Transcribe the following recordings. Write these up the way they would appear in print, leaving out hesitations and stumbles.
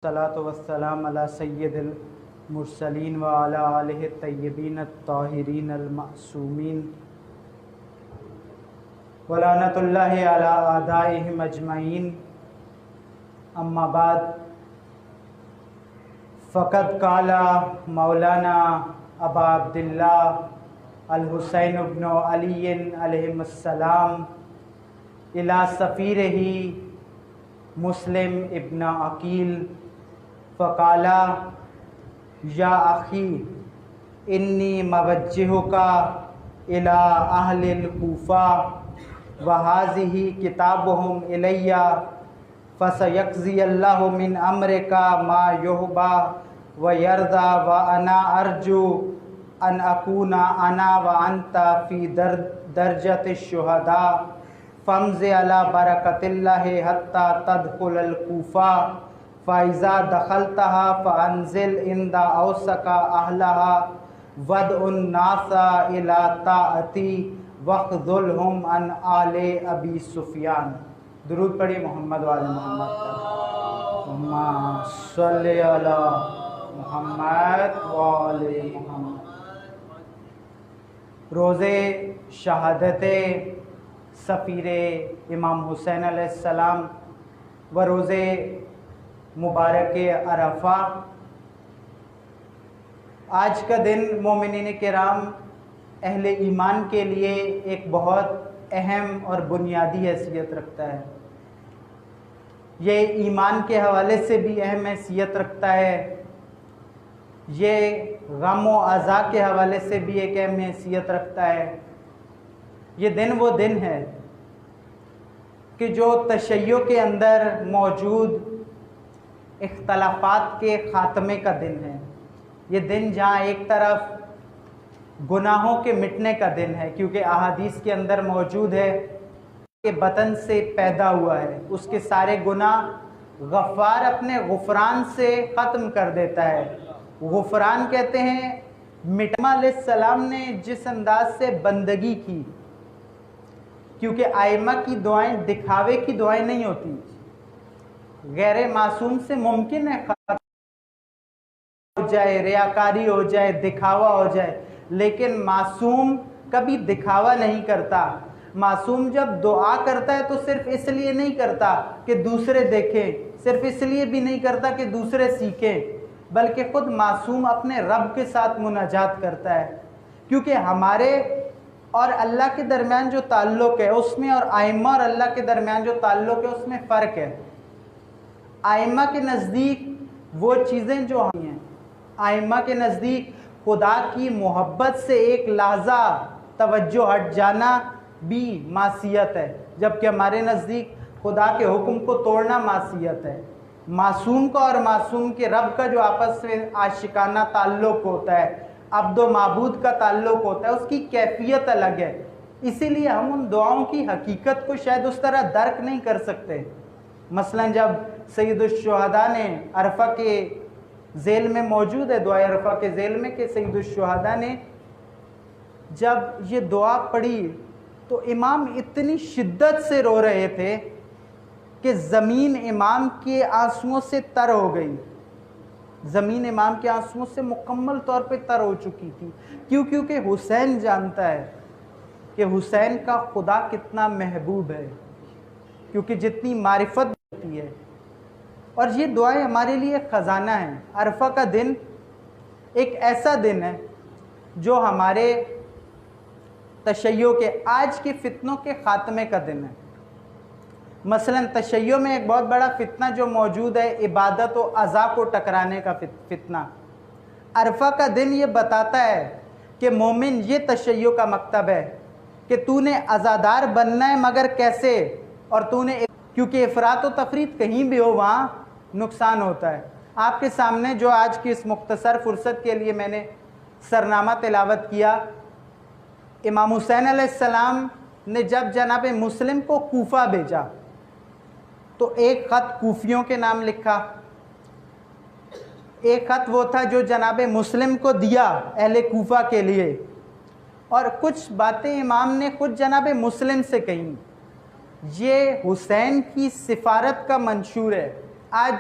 الصلاۃ والسلام علی سید المرسلین وعلی آلہ الطیبین الطاہرین المعصومین ولعنۃ اللہ علی اعدائہم اجمعین، اما بعد فقد قال مولانا ابا عبداللہ الحسین بن علی علیہم السلام الی سفیرہ مسلم ابن عقیل فقال یا اخی انی موجہک الی اہل الکوفہ وہذہ کتابہم الی فسیقضی اللہ من امرک ما یحبی ویرضی وانا ارجو ان اکون انا وانت فی درجۃ الشہداء فامض علی برکۃ اللہ حتی تدخل الکوفہ فاذا دخلتها فانزل عند اوسک اہلها وادع الناس الی طاعتی واخذلهم عن آل ابی سفیان۔ درود پڑھی محمد و آل محمد پر۔ اللہم صلی علی محمد و آل محمد۔ روز شہادت سفیر امام حسین علیہ السلام و روز مبارک عرفہ، آج کا دن مومنین کرام اہل ایمان کے لیے ایک بہت اہم اور بنیادی حیثیت رکھتا ہے۔ یہ ایمان کے حوالے سے بھی اہم حیثیت رکھتا ہے، یہ غم و عزا کے حوالے سے بھی ایک اہم حیثیت رکھتا ہے۔ یہ دن وہ دن ہے کہ جو تشیع کے اندر موجود اختلافات کے خاتمے کا دن ہے۔ یہ دن جہاں ایک طرف گناہوں کے مٹنے کا دن ہے، کیونکہ احادیث کے اندر موجود ہے کہ بطن سے پیدا ہوا ہے، اس کے سارے گناہ غفار اپنے غفران سے ختم کر دیتا ہے۔ غفران کہتے ہیں مٹما علیہ السلام نے جس انداز سے بندگی کی، کیونکہ ائمہ کی دعائیں دکھاوے کی دعائیں نہیں ہوتی، غیر معصوم سے ممکن ہے ہو جائے، ریاکاری ہو جائے، دکھاوا ہو جائے، لیکن معصوم کبھی دکھاوا نہیں کرتا۔ معصوم جب دعا کرتا ہے تو صرف اس لیے نہیں کرتا کہ دوسرے دیکھیں، صرف اس لیے بھی نہیں کرتا کہ دوسرے سیکھیں، بلکہ خود معصوم اپنے رب کے ساتھ مناجات کرتا ہے، کیونکہ ہمارے اور اللہ کے درمیان جو تعلق ہے اس میں، اور ائمہ اور اللہ کے درمیان جو تعلق ہے اس میں فرق ہے۔ ائمہ کے نزدیک وہ چیزیں جو ہیں، ائمہ کے نزدیک خدا کی محبت سے ایک لحظہ توجہ ہٹ جانا بھی معصیت ہے، جبکہ ہمارے نزدیک خدا کے حکم کو توڑنا معصیت ہے۔ معصوم کا اور معصوم کے رب کا جو آپس میں عاشقانہ تعلق ہوتا ہے، عبد و معبود کا تعلق ہوتا ہے، اس کی کیفیت الگ ہے۔ اسی لیے ہم ان دعاؤں کی حقیقت کو شاید اس طرح درک نہیں کر سکتے۔ مثلا جب سید الشہداء نے عرفہ کے ذیل میں موجود ہے، دعائے عرفہ کے ذیل میں، کہ سید الشہداء نے جب یہ دعا پڑھی تو امام اتنی شدت سے رو رہے تھے کہ زمین امام کے آنسوؤں سے تر ہو گئی، زمین امام کے آنسوؤں سے مکمل طور پہ تر ہو چکی تھی۔ کیونکہ حسین جانتا ہے کہ حسین کا خدا کتنا محبوب ہے، کیونکہ جتنی معرفت ہوتی ہے۔ اور یہ دعائیں ہمارے لیے خزانہ ہیں۔ عرفہ کا دن ایک ایسا دن ہے جو ہمارے تشیع کے، آج کے فتنوں کے خاتمے کا دن ہے۔ مثلا تشیع میں ایک بہت بڑا فتنہ جو موجود ہے، عبادت و عزا کو ٹکرانے کا فتنہ۔ عرفہ کا دن یہ بتاتا ہے کہ مومن یہ تشیع کا مکتب ہے کہ تو نے عزادار بننا ہے، مگر کیسے؟ اور تو نے، کیونکہ افراط و تفریط کہیں بھی ہو وہاں نقصان ہوتا ہے۔ آپ کے سامنے جو آج کی اس مختصر فرصت کے لیے میں نے سرنامہ تلاوت کیا، امام حسین علیہ السلام نے جب جناب مسلم کو کوفہ بھیجا تو ایک خط کوفیوں کے نام لکھا، ایک خط وہ تھا جو جناب مسلم کو دیا اہل کوفہ کے لیے، اور کچھ باتیں امام نے خود جناب مسلم سے کہیں۔ یہ حسین کی سفارت کا منشور ہے۔ آج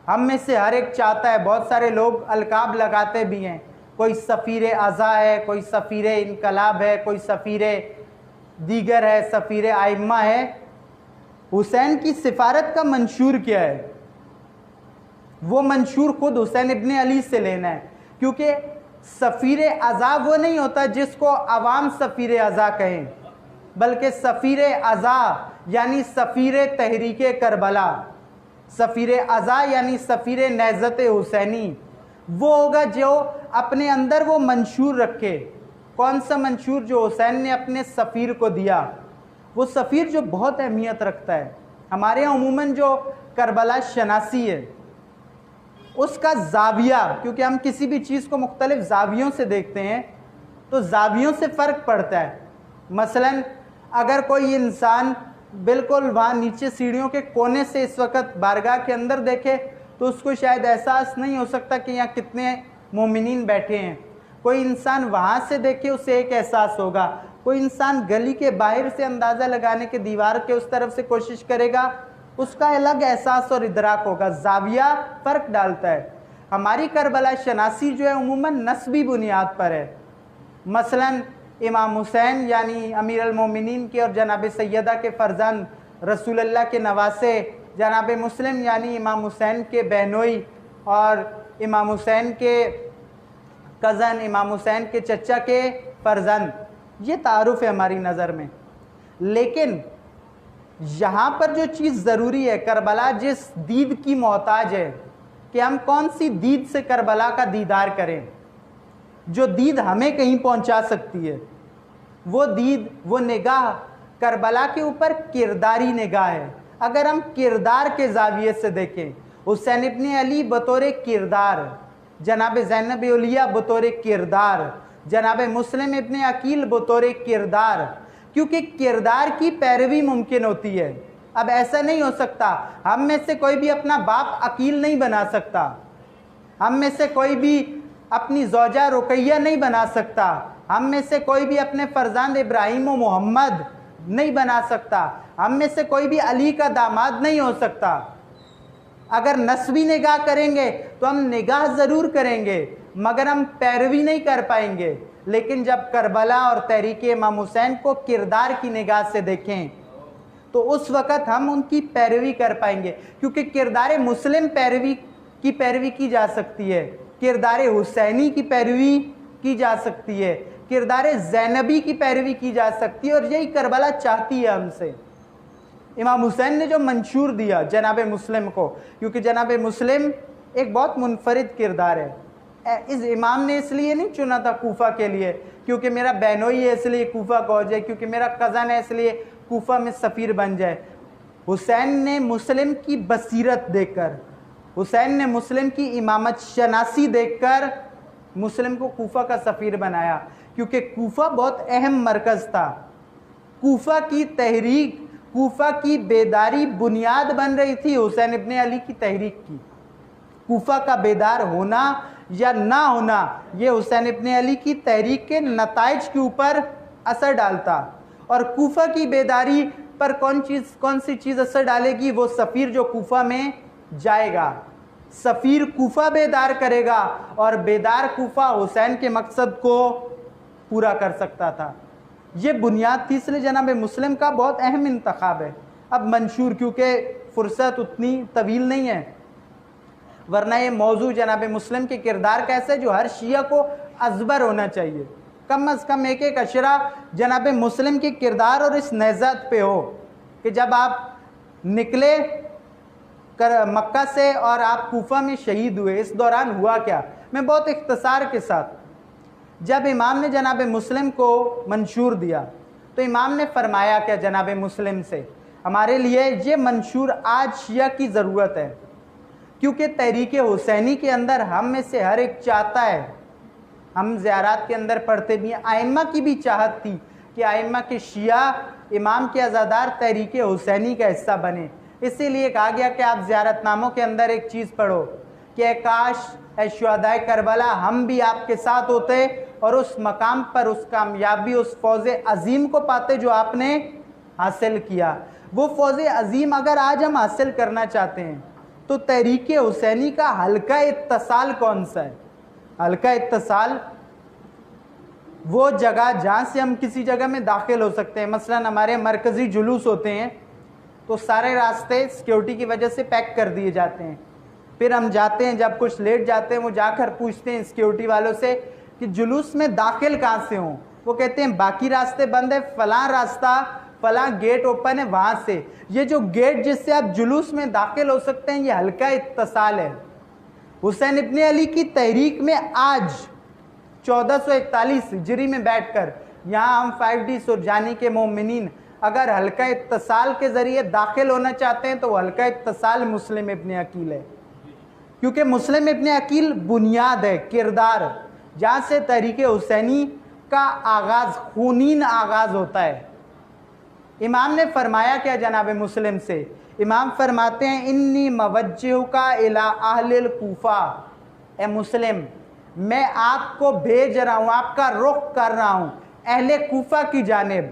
ہم میں سے ہر ایک چاہتا ہے, بہت سارے لوگ القاب لگاتے بھی ہیں, کوئی سفیر ازا ہے, کوئی سفیر انقلاب ہے, کوئی سفیر دیگر ہے, سفیر ائمہ ہے. حسین کی سفارت کا منشور کیا ہے؟ وہ منشور خود حسین ابن علی سے لینا ہے, کیونکہ سفیر ازا وہ نہیں ہوتا جس کو عوام سفیر ازا کہیں, بلکہ سفیر ازا یعنی سفیر تحریک کربلا, سفیر ازا یعنی سفیر نہضت حسینی وہ ہوگا جو اپنے اندر وہ منشور رکھے. کون سا منشور؟ جو حسین نے اپنے سفیر کو دیا. وہ سفیر جو بہت اہمیت رکھتا ہے. ہمارے یہاں عموماً جو کربلا شناسی ہے اس کا زاویہ, کیونکہ ہم کسی بھی چیز کو مختلف زاویوں سے دیکھتے ہیں تو زاویوں سے فرق پڑتا ہے. مثلاً اگر کوئی انسان بالکل وہاں نیچے سیڑھیوں کے کونے سے اس وقت بارگاہ کے اندر دیکھے تو اس کو شاید احساس نہیں ہو سکتا کہ یہاں کتنے مومنین بیٹھے ہیں. کوئی انسان وہاں سے دیکھے اسے ایک احساس ہوگا. کوئی انسان گلی کے باہر سے اندازہ لگانے کے دیوار کے اس طرف سے کوشش کرے گا, اس کا الگ احساس اور ادراک ہوگا. زاویہ فرق ڈالتا ہے. ہماری کربلا شناسی جو ہے عموماً نسبی بنیاد پر ہے. مثلاً امام حسین یعنی امیر المومنین کے اور جناب سیدہ کے فرزند رسول اللہ کے نواسے, جناب مسلم یعنی امام حسین کے بہنوئی اور امام حسین کے کزن, امام حسین کے چچا کے فرزند, یہ تعارف ہے ہماری نظر میں. لیکن یہاں پر جو چیز ضروری ہے, کربلا جس دید کی محتاج ہے کہ ہم کون سی دید سے کربلا کا دیدار کریں, جو دید ہمیں کہیں پہنچا سکتی ہے. وہ دید, وہ نگاہ کربلا کے اوپر کرداری نگاہ ہے. اگر ہم کردار کے زاویے سے دیکھیں, حسین ابن علی بطور کردار, جناب زینب علیہ بطور کردار, جناب مسلم ابن عقیل بطور کردار, کیونکہ کردار کی پیروی ممکن ہوتی ہے. اب ایسا نہیں ہو سکتا, ہم میں سے کوئی بھی اپنا باپ عقیل نہیں بنا سکتا, ہم میں سے کوئی بھی اپنی زوجہ رقیہ نہیں بنا سکتا, ہم میں سے کوئی بھی اپنے فرزند ابراہیم و محمد نہیں بنا سکتا, ہم میں سے کوئی بھی علی کا داماد نہیں ہو سکتا. اگر نسبی نگاہ کریں گے تو ہم نگاہ ضرور کریں گے مگر ہم پیروی نہیں کر پائیں گے. لیکن جب کربلا اور تحریک امام حسین کو کردار کی نگاہ سے دیکھیں تو اس وقت ہم ان کی پیروی کر پائیں گے, کیونکہ کردار مسلم پیروی کی جا سکتی ہے, کردار حسینی کی پیروی کی جا سکتی ہے, کردار زینبی کی پیروی کی جا سکتی ہے, اور یہی کربلا چاہتی ہے ہم سے. امام حسین نے جو منشور دیا جناب مسلم کو, کیونکہ جناب مسلم ایک بہت منفرد کردار ہے. اس امام نے اس لیے نہیں چنا تھا کوفہ کے لیے کیونکہ میرا بہنوئی ہے اس لیے کوفہ کو ہو جائے, کیونکہ میرا کزن ہے اس لیے کوفہ میں سفیر بن جائے. حسین نے مسلم کی بصیرت دیکھ کر, حسین نے مسلم کی امامت شناسی دیکھ کر مسلم کو کوفہ کا سفیر بنایا, کیونکہ کوفہ بہت اہم مرکز تھا. کوفہ کی تحریک, کوفہ کی بیداری بنیاد بن رہی تھی حسین ابن علی کی تحریک کی. کوفہ کا بیدار ہونا یا نہ ہونا یہ حسین ابن علی کی تحریک کے نتائج کے اوپر اثر ڈالتا, اور کوفہ کی بیداری پر کون سی چیز اثر ڈالے گی؟ وہ سفیر جو کوفہ میں جائے گا. سفیر کوفہ بیدار کرے گا, اور بیدار کوفہ حسین کے مقصد کو پورا کر سکتا تھا. یہ بنیاد تھی, اس لیے جناب مسلم کا بہت اہم انتخاب ہے. اب منشور, کیونکہ فرصت اتنی طویل نہیں ہے, ورنہ یہ موضوع جناب مسلم کے کردار کا ایسا ہے جو ہر شیعہ کو ازبر ہونا چاہیے. کم از کم ایک اشرا جناب مسلم کے کردار اور اس نہضت پہ ہو کہ جب آپ نکلے مکہ سے اور آپ کوفہ میں شہید ہوئے, اس دوران ہوا کیا. میں بہت اختصار کے ساتھ, جب امام نے جناب مسلم کو منشور دیا تو امام نے فرمایا کہ جناب مسلم سے, ہمارے لیے یہ منشور آج شیعہ کی ضرورت ہے, کیونکہ تحریک حسینی کے اندر ہم میں سے ہر ایک چاہتا ہے, ہم زیارات کے اندر پڑھتے بھی ہیں, ائمہ کی بھی چاہت تھی کہ ائمہ کے شیعہ امام کے عزادار تحریک حسینی کا حصہ بنے. اسی لیے کہا گیا کہ آپ زیارت ناموں کے اندر ایک چیز پڑھو کہ اے کاش اے شہدائے کربلا ہم بھی آپ کے ساتھ ہوتے اور اس مقام پر اس کامیابی, اس فوز عظیم کو پاتے جو آپ نے حاصل کیا. وہ فوز عظیم اگر آج ہم حاصل کرنا چاہتے ہیں تو تحریک حسینی کا حلقہ اتصال کون سا ہے؟ حلقہ اتصال وہ جگہ جہاں سے ہم کسی جگہ میں داخل ہو سکتے ہیں. مثلا ہمارے مرکزی جلوس ہوتے ہیں تو سارے راستے سیکیورٹی کی وجہ سے پیک کر دیے جاتے ہیں. پھر ہم جاتے ہیں, جب کچھ لیٹ جاتے ہیں, وہ جا کر پوچھتے ہیں سیکیورٹی والوں سے کہ جلوس میں داخل کہاں سے ہوں. وہ کہتے ہیں باقی راستے بند ہے, فلاں راستہ فلاں گیٹ اوپن ہے وہاں سے. یہ جو گیٹ جس سے آپ جلوس میں داخل ہو سکتے ہیں یہ حلقہ اتصال ہے. حسین ابن علی کی تحریک میں آج 1441 ہجری میں بیٹھ کر یہاں ہم 5D سرجانی کے مومنین اگر حلقہ اتصال کے ذریعے داخل ہونا چاہتے ہیں تو وہ حلقہ اتصال مسلم ابن عقیل ہے, کیونکہ مسلم ابن عقیل بنیاد ہے, کردار, جہاں سے تحریک حسینی کا آغاز, خونین آغاز ہوتا ہے. امام نے فرمایا کیا جناب مسلم سے؟ امام فرماتے ہیں انی موجہک الی اہل الکوفہ, اے مسلم میں آپ کو بھیج رہا ہوں, آپ کا رخ کر رہا ہوں اہل کوفہ کی جانب.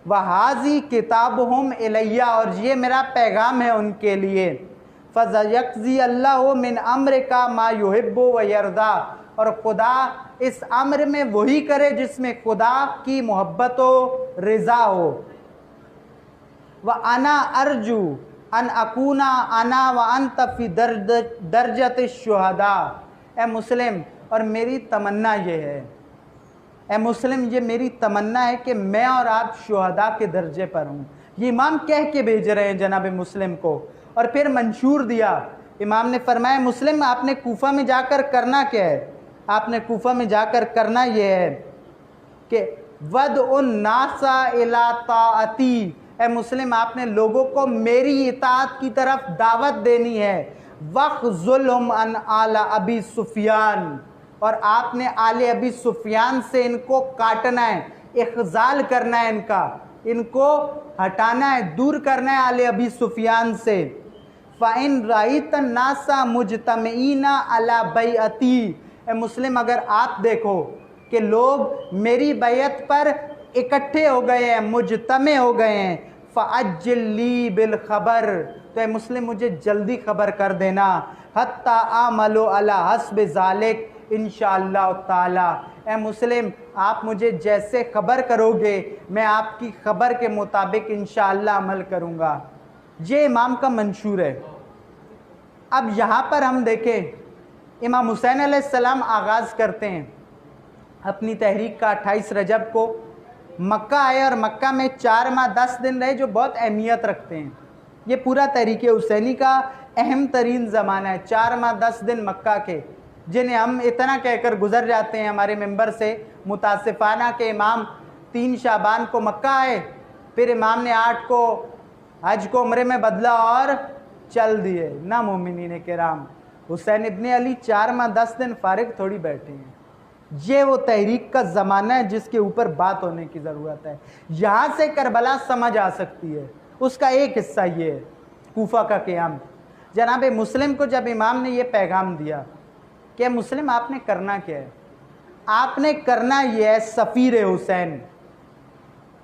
وَحَاذِی کتابہم الیہ, اور یہ میرا پیغام ہے ان کے لیے. فَسَیَقْضِی اللَّہُ مِنْ أَمْرِکَ مَا يُحِبُّ وَیَرْضَىٰ, اور خدا اس امر میں وہی کرے جس میں خدا کی محبت و رضا ہو. وَأَنَا أَرْجُو أَنْ أَكُونَ أَنَا وَأَنْتَ فِي دَرْجَةِ الشُّهَدَاء. اے مسلم, اور میری تمنا یہ ہے, اے مسلم یہ میری تمنا ہے کہ میں اور آپ شہداء کے درجے پر ہوں. یہ امام کہہ کے بھیج رہے ہیں جناب مسلم کو, اور پھر منشور دیا. امام نے فرمایا مسلم آپ نے کوفہ میں جا کر کرنا کیا ہے؟ آپ نے کوفہ میں جا کر کرنا یہ ہے کہ وَدْعُ النَّاسَ إِلَىٰ طَاعَتِي. اے مسلم آپ نے لوگوں کو میری اطاعت کی طرف دعوت دینی ہے. وَخْذُلْهُمْ عَنْ آلَ أَبِي سُفْيَانَ, اور آپ نے آل ابی سفیان سے ان کو کاٹنا ہے, اخذال کرنا ہے, ان کو ہٹانا ہے, دور کرنا ہے آل ابی سفیان سے. فَإِنْ رَأَيْتَ النَّاسَ مُجْتَمِعِينَ عَلَىٰ بَيْعَتِي. اے مسلم اگر آپ دیکھو کہ لوگ میری بیعت پر اکٹھے ہو گئے ہیں, مجتمع ہو گئے ہیں, فَأَجِّلْ لِي بِالْخَبَرِ, تو اے مسلم مجھے جلدی خبر کر دینا. حَتَّى آمَلُ عَلَىٰ حَسْبِ ذَلِكَ انشاءاللہ تعالی. اے مسلم آپ مجھے جیسے خبر کرو گے میں آپ کی خبر کے مطابق انشاءاللہ عمل کروں گا. یہ امام کا منشور ہے. اب یہاں پر ہم دیکھیں امام حسین علیہ السلام آغاز کرتے ہیں اپنی تحریک کا 28 رجب کو. مکہ آئے اور مکہ میں 4 ماہ 10 دن رہے, جو بہت اہمیت رکھتے ہیں. یہ پورا تحریک حسینی کا اہم ترین زمانہ ہے, 4 ماہ 10 دن مکہ کے, جنہیں ہم اتنا کہہ کر گزر جاتے ہیں ہمارے ممبر سے متاسفانہ کہ امام 3 شعبان کو مکہ آئے, پھر امام نے 8 کو حج کو عمرے میں بدلا اور چل دیے. نہ مومنین کرام, حسین ابن علی 4 ماہ 10 دن فارغ تھوڑی بیٹھے ہیں. یہ وہ تحریک کا زمانہ ہے جس کے اوپر بات ہونے کی ضرورت ہے. یہاں سے کربلا سمجھ آ سکتی ہے, اس کا ایک حصہ یہ ہے کوفہ کا قیام. جناب مسلم کو جب امام نے یہ پیغام دیا کہ مسلم آپ نے کرنا کیا ہے, آپ نے کرنا یہ ہے سفیر حسین,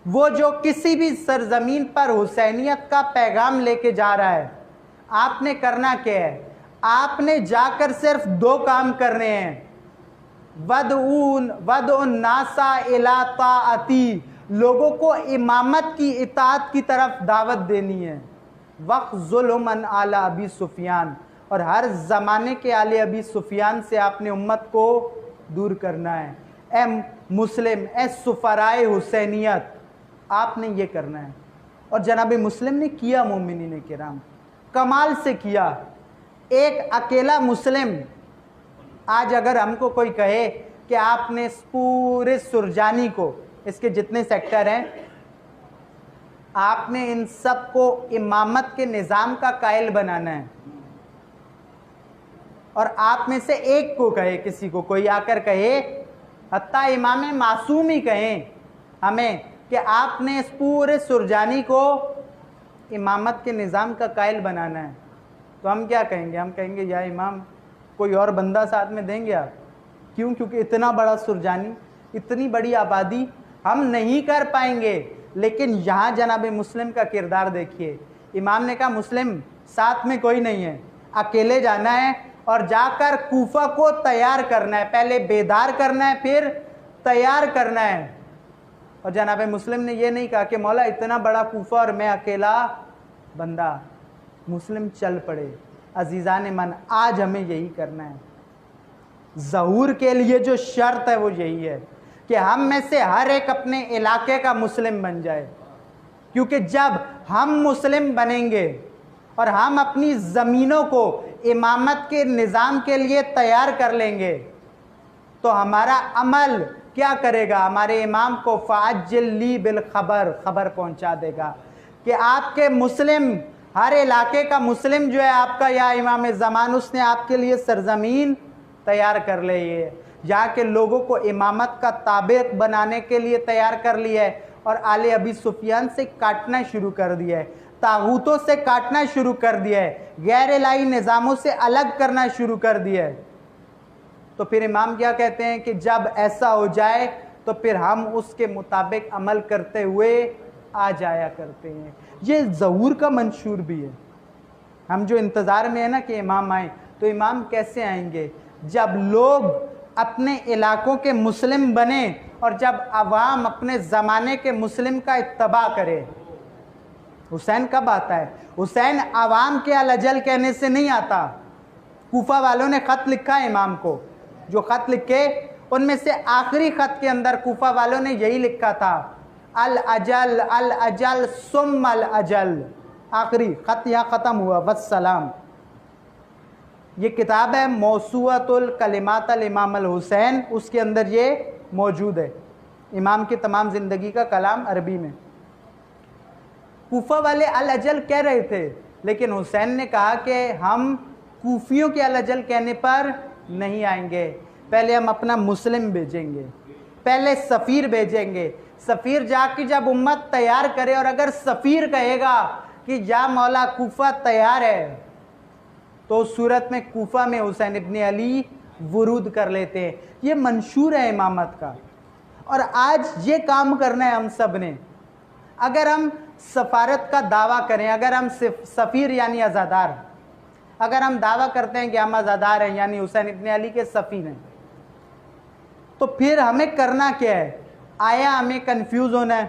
وہ جو کسی بھی سرزمین پر حسینیت کا پیغام لے کے جا رہا ہے, آپ نے کرنا کیا ہے؟ آپ نے جا کر صرف 2 کام کرنے ہیں. وَدْعُ النَّاسَ إِلَىٰ طَاعَتِي, لوگوں کو امامت کی اطاعت کی طرف دعوت دینی ہے. وَخْذُلْهُمْ عَنْ آلَ أَبِي سُفْيَانَ, اور ہر زمانے کے آل ابی سفیان سے آپ نے امت کو دور کرنا ہے. اے مسلم, اے سفرائے حسینیت, آپ نے یہ کرنا ہے. اور جناب مسلم نے کیا مومنین کرام, کمال سے کیا. ایک اکیلا مسلم, آج اگر ہم کو کوئی کہے کہ آپ نے اس پورے سرجانی کو, اس کے جتنے سیکٹر ہیں, آپ نے ان سب کو امامت کے نظام کا قائل بنانا ہے, اور آپ میں سے ایک کو کہے, کسی کو کوئی آ کر کہے, حتیٰ امام معصوم ہی کہیں ہمیں کہ آپ نے اس پورے سرجانی کو امامت کے نظام کا قائل بنانا ہے, تو ہم کیا کہیں گے؟ ہم کہیں گے یا امام کوئی اور بندہ ساتھ میں دیں گے آپ. کیوں؟ کیونکہ اتنا بڑا سرجانی, اتنی بڑی آبادی ہم نہیں کر پائیں گے. لیکن یہاں جناب مسلم کا کردار دیکھیے. امام نے کہا مسلم ساتھ میں کوئی نہیں ہے, اکیلے جانا ہے اور جا کر کوفہ کو تیار کرنا ہے, پہلے بیدار کرنا ہے پھر تیار کرنا ہے. اور جناب مسلم نے یہ نہیں کہا کہ مولا اتنا بڑا کوفہ اور میں اکیلا بندہ. مسلم چل پڑے. عزیزان من, آج ہمیں یہی کرنا ہے. ظہور کے لیے جو شرط ہے وہ یہی ہے کہ ہم میں سے ہر ایک اپنے علاقے کا مسلم بن جائے, کیونکہ جب ہم مسلم بنیں گے اور ہم اپنی زمینوں کو امامت کے نظام کے لیے تیار کر لیں گے تو ہمارا عمل کیا کرے گا؟ ہمارے امام کو فَعَجِّلْ لِي بِالْخَبَرْ, خبر پہنچا دے گا کہ آپ کے مسلم, ہر علاقے کا مسلم جو ہے آپ کا یا امام زمان, اس نے آپ کے لیے سرزمین تیار کر لے, یہ جہاں کے لوگوں کو امامت کا تابع بنانے کے لیے تیار کر لیا ہے اور آل ابی سفیان سے کاٹنا شروع کر دیا ہے, طاغوتوں سے کاٹنا شروع کر دیا ہے, غیر الہی نظاموں سے الگ کرنا شروع کر دیا ہے. تو پھر امام کیا کہتے ہیں کہ جب ایسا ہو جائے تو پھر ہم اس کے مطابق عمل کرتے ہوئے آ جایا کرتے ہیں. یہ ظہور کا منشور بھی ہے. ہم جو انتظار میں ہیں نا کہ امام آئیں, تو امام کیسے آئیں گے؟ جب لوگ اپنے علاقوں کے مسلم بنیں اور جب عوام اپنے زمانے کے مسلم کا اتباع کرے. حسین کب آتا ہے؟ حسین عوام کے الجل کہنے سے نہیں آتا. کوفہ والوں نے خط لکھا ہے امام کو, جو خط لکھے ان میں سے آخری خط کے اندر کوفہ والوں نے یہی لکھا تھا, الاجل الاجل ثم الاجل. آخری خط یہاں ختم ہوا, والسلام. یہ کتاب ہے موسوعۃ الکلمات الامام الحسین, اس کے اندر یہ موجود ہے, امام کی تمام زندگی کا کلام عربی میں. کوفہ والے الاجل کہہ رہے تھے, لیکن حسین نے کہا کہ ہم کوفیوں کے الاجل کہنے پر نہیں آئیں گے, پہلے ہم اپنا مسلم بھیجیں گے, پہلے سفیر بھیجیں گے. سفیر جا کے جب امت تیار کرے, اور اگر سفیر کہے گا کہ یا مولا کوفہ تیار ہے, تو اس صورت میں کوفہ میں حسین ابن علی ورود کر لیتے ہیں. یہ منشور ہے امامت کا, اور آج یہ کام کرنا ہے ہم سب نے. اگر ہم سفارت کا دعویٰ کریں, اگر ہم سفیر یعنی عزادار, اگر ہم دعویٰ کرتے ہیں کہ ہم عزادار ہیں یعنی حسین ابن علی کے سفیر ہیں, تو پھر ہمیں کرنا کیا ہے؟ آیا ہمیں کنفیوز ہونا ہے؟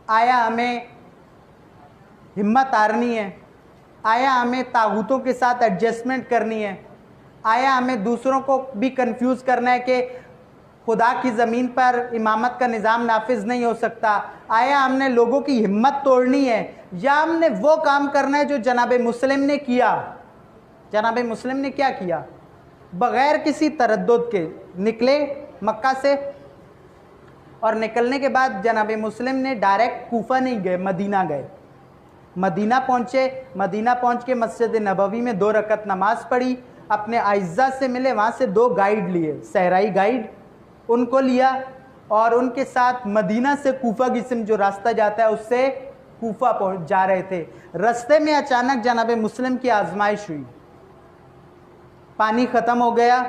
آیا ہمیں ہمت ہارنی ہے؟ آیا ہمیں طاغوتوں کے ساتھ ایڈجسٹمنٹ کرنی ہے؟ آیا ہمیں دوسروں کو بھی کنفیوز کرنا ہے کہ خدا کی زمین پر امامت کا نظام نافذ نہیں ہو سکتا؟ آیا ہم نے لوگوں کی ہمت توڑنی ہے, یا ہم نے وہ کام کرنا ہے جو جناب مسلم نے کیا؟ جناب مسلم نے کیا کیا؟ بغیر کسی تردد کے نکلے مکہ سے, اور نکلنے کے بعد جناب مسلم نے ڈائریکٹ کوفہ نہیں گئے, مدینہ گئے. مدینہ پہنچے, مدینہ پہنچ کے مسجد نبوی میں 2 رکعت نماز پڑھی, اپنے اعزہ سے ملے, وہاں سے 2 گائیڈ لیے, صحرائی گائیڈ, ان کو لیا, اور ان کے ساتھ مدینہ سے کوفہ کی سمت جو راستہ جاتا ہے اس سے کوفہ جا رہے تھے. رستے میں اچانک جناب مسلم کی آزمائش ہوئی, پانی ختم ہو گیا,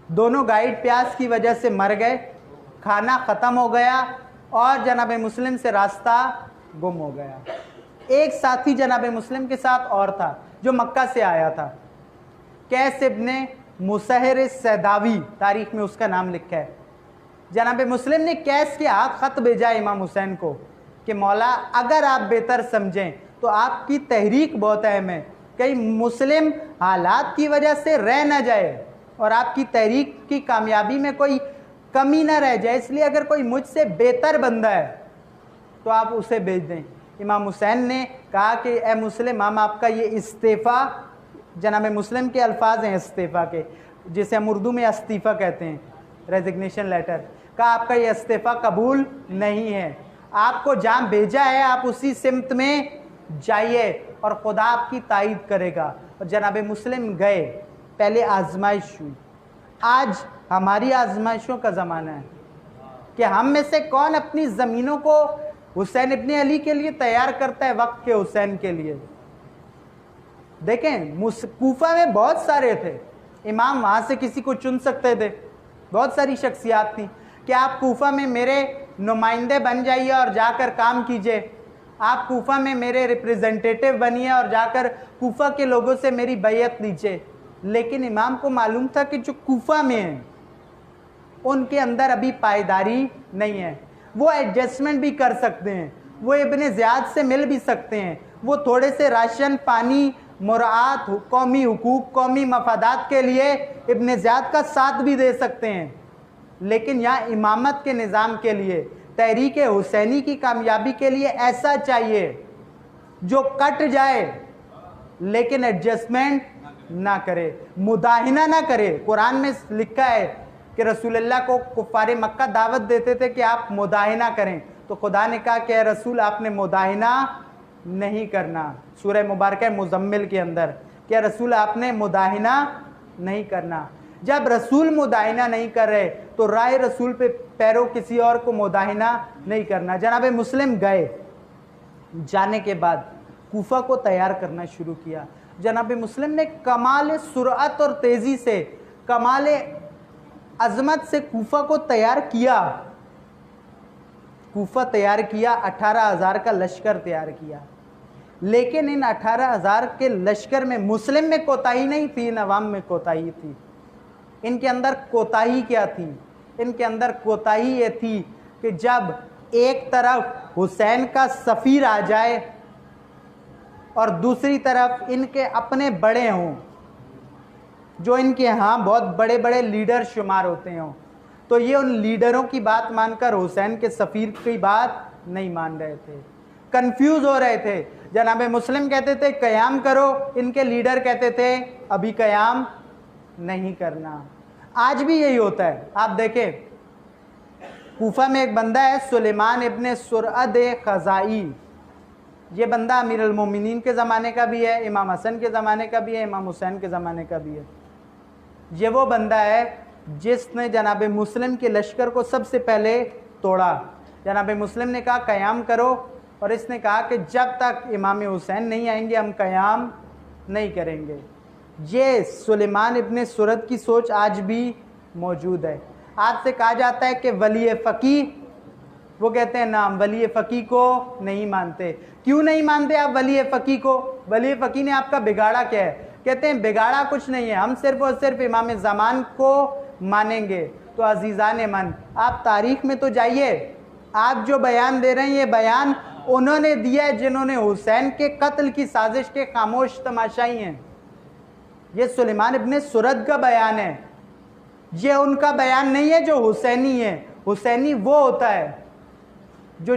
دونوں گائیڈ پیاس کی وجہ سے مر گئے, کھانا ختم ہو گیا, اور جناب مسلم سے راستہ گم ہو گیا. ایک ساتھی جناب مسلم کے ساتھ اور تھا جو مکہ سے آیا تھا, کیس ابن مسہر السیداوی, تاریخ میں اس کا نام لکھا ہے. جناب مسلم نے کیس کے ہاتھ خط بھیجا امام حسین کو کہ مولا اگر آپ بہتر سمجھیں تو آپ کی تحریک بہت اہم ہے, کہیں مسلم حالات کی وجہ سے رہ نہ جائے اور آپ کی تحریک کی کامیابی میں کوئی کمی نہ رہ جائے, اس لیے اگر کوئی مجھ سے بہتر بندہ ہے تو آپ اسے بھیج دیں. امام حسین نے کہا کہ اے مسلم, ہم آپ کا یہ استعفیٰ, جناب مسلم کے الفاظ ہیں استعفیٰ کے, جسے ہم اردو میں استعفیٰ کہتے ہیں, ریزگنیشن لیٹر, کہا آپ کا یہ استعفیٰ قبول نہیں ہے, آپ کو جہاں بھیجا ہے آپ اسی سمت میں جائیے اور خدا آپ کی تائید کرے گا. اور جناب مسلم گئے, پہلے آزمائش ہوئی. آج ہماری آزمائشوں کا زمانہ ہے کہ ہم میں سے کون اپنی زمینوں کو حسین ابن علی کے لیے تیار کرتا ہے, وقت کے حسین کے لیے. دیکھیں کوفہ میں بہت سارے تھے امام, وہاں سے کسی کو چن سکتے تھے, بہت ساری شخصیات تھیں کہ آپ کوفہ میں میرے نمائندے بن جائیے اور جا کر کام کیجئے. آپ کوفہ میں میرے ریپریزنٹیٹیو بنیے اور جا کر کوفہ کے لوگوں سے میری بیعت لیجئے. لیکن امام کو معلوم تھا کہ جو کوفہ میں ہیں ان کے اندر ابھی پائیداری نہیں ہے. وہ ایڈجسٹمنٹ بھی کر سکتے ہیں, وہ ابن زیاد سے مل بھی سکتے ہیں, وہ تھوڑے سے راشن پانی مراعات قومی حقوق قومی مفادات کے لیے ابن زیاد کا ساتھ بھی دے سکتے ہیں. لیکن یہاں امامت کے نظام کے لیے تحریک حسینی کی کامیابی کے لیے ایسا چاہیے جو کٹ جائے لیکن ایڈجسٹمنٹ نہ کرے, مداہنہ نہ کرے. قرآن میں لکھا ہے کہ رسول اللہ کو کفار مکہ دعوت دیتے تھے کہ آپ مداہنہ کریں, تو خدا نے کہا کہ اے رسول آپ نے مداہنہ نہیں کرنا. سورہ مبارکہ مزمل کے اندر کہ اے رسول آپ نے مداہنہ نہیں کرنا. جب رسول مداہنہ نہیں کر رہے تو رائے رسول پہ پیرو کسی اور کو مداہنہ نہیں کرنا. جناب مسلم گئے, جانے کے بعد کوفہ کو تیار کرنا شروع کیا. جناب مسلم نے کمال سرعت اور تیزی سے, کمال عظمت سے کوفہ کو تیار کیا. کوفہ تیار کیا, 18,000 کا لشکر تیار کیا. لیکن ان 18,000 کے لشکر میں مسلم میں کوتاہی نہیں تھی, ان عوام میں کوتاہی تھی. ان کے اندر کوتاہی کیا تھی؟ ان کے اندر کوتاہی یہ تھی کہ جب ایک طرف حسین کا سفیر آ جائے اور دوسری طرف ان کے اپنے بڑے ہوں جو ان کے ہاں بہت بڑے بڑے لیڈر شمار ہوتے ہوں, تو یہ ان لیڈروں کی بات مان کر حسین کے سفیر کی بات نہیں مان رہے تھے, کنفیوز ہو رہے تھے. جناب مسلم کہتے تھے قیام کرو, ان کے لیڈر کہتے تھے ابھی قیام نہیں کرنا. آج بھی یہی ہوتا ہے. آپ دیکھیں کوفہ میں ایک بندہ ہے سلیمان ابن سرعد خزائی, یہ بندہ امیر المومنین کے زمانے کا بھی ہے, امام حسن کے زمانے کا بھی ہے, امام حسین کے زمانے کا بھی ہے. یہ وہ بندہ ہے جس نے جناب مسلم کے لشکر کو سب سے پہلے توڑا. جناب مسلم نے کہا قیام کرو, اور اس نے کہا کہ جب تک امام حسین نہیں آئیں گے ہم قیام نہیں کریں گے. یہ سلیمان ابن سرد کی سوچ آج بھی موجود ہے. آج سے کہا جاتا ہے کہ ولی فقیہ, وہ کہتے ہیں نام ولی فقیہ کو نہیں مانتے. کیوں نہیں مانتے آپ ولی فقیہ کو؟ ولی فقیہ نے آپ کا بگاڑا کیا ہے؟ کہتے ہیں بگاڑا کچھ نہیں ہے, ہم صرف اور صرف امام زمان کو مانیں گے. تو عزیزان من, آپ تاریخ میں تو جائیے, آپ جو بیان دے رہے ہیں یہ بیان انہوں نے دیا ہے جنہوں نے حسین کے قتل کی سازش کے خاموش تماشائی ہیں. یہ سلیمان ابن سرد کا بیان ہے, یہ ان کا بیان نہیں ہے جو حسینی ہے. حسینی وہ ہوتا ہے جو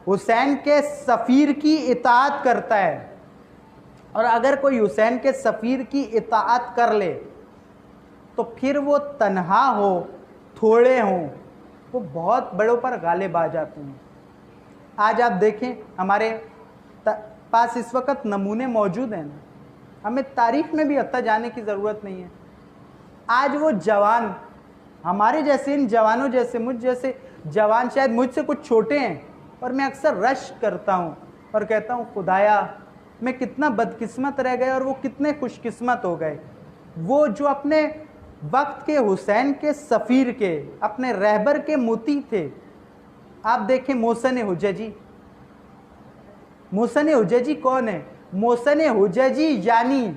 حسین کے سفیر کی اطاعت کرتا ہے, اور اگر کوئی حسین کے سفیر کی اطاعت کر لے تو پھر وہ تنہا ہو تھوڑے ہوں وہ بہت بڑوں پر غالب آ جاتے ہیں. آج آپ دیکھیں ہمارے پاس اس وقت نمونے موجود ہیں نا, ہمیں تاریخ میں بھی حتیٰ جانے کی ضرورت نہیں ہے. آج وہ جوان ہمارے جیسے, ان جوانوں جیسے, مجھ جیسے جوان شاید مجھ سے کچھ چھوٹے ہیں, اور میں اکثر رشک کرتا ہوں اور کہتا ہوں خدایا میں کتنا بدقسمت رہ گئے اور وہ کتنے خوش قسمت ہو گئے, وہ جو اپنے وقت کے حسین کے سفیر کے اپنے رہبر کے موتی تھے. آپ دیکھیں محسن حججی, محسن حججی کون ہے؟ محسن حججی یعنی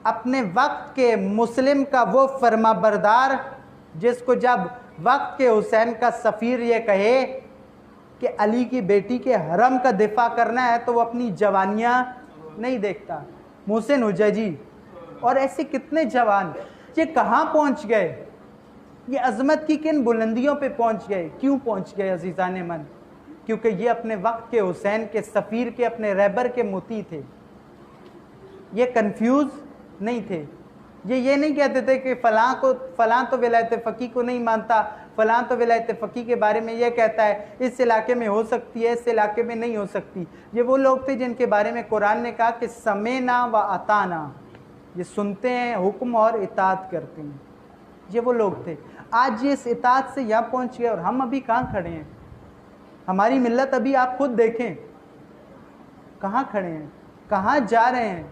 اپنے وقت کے مسلم کا وہ فرما بردار جس کو جب وقت کے حسین کا سفیر یہ کہے کہ علی کی بیٹی کے حرم کا دفاع کرنا ہے تو وہ اپنی جوانیاں نہیں دیکھتا. محسن حججی اور ایسے کتنے جوان, یہ کہاں پہنچ گئے؟ یہ عظمت کی کن بلندیوں پہ پہنچ گئے؟ کیوں پہنچ گئے عزیزان من؟ کیونکہ یہ اپنے وقت کے حسین کے سفیر کے اپنے رہبر کے مطیع تھے. یہ کنفیوز نہیں تھے. یہ نہیں کہتے تھے کہ فلاں تو ولایت فقیہ کو نہیں مانتا, فلاں تو ولایت فقیہ کے بارے میں یہ کہتا ہے اس علاقے میں ہو سکتی ہے, اس علاقے میں نہیں ہو سکتی. یہ وہ لوگ تھے جن کے بارے میں قرآن نے کہا کہ سمعنا و اطعنا, یہ سنتے ہیں حکم اور اطاعت کرتے ہیں. یہ وہ لوگ تھے. آج یہ اس اطاعت سے یہاں پہنچ گئے اور ہم ابھی کہاں کھڑے ہیں؟ ہماری ملت ابھی آپ خود دیکھیں کہاں کھڑے ہیں, کہاں جا رہے ہیں.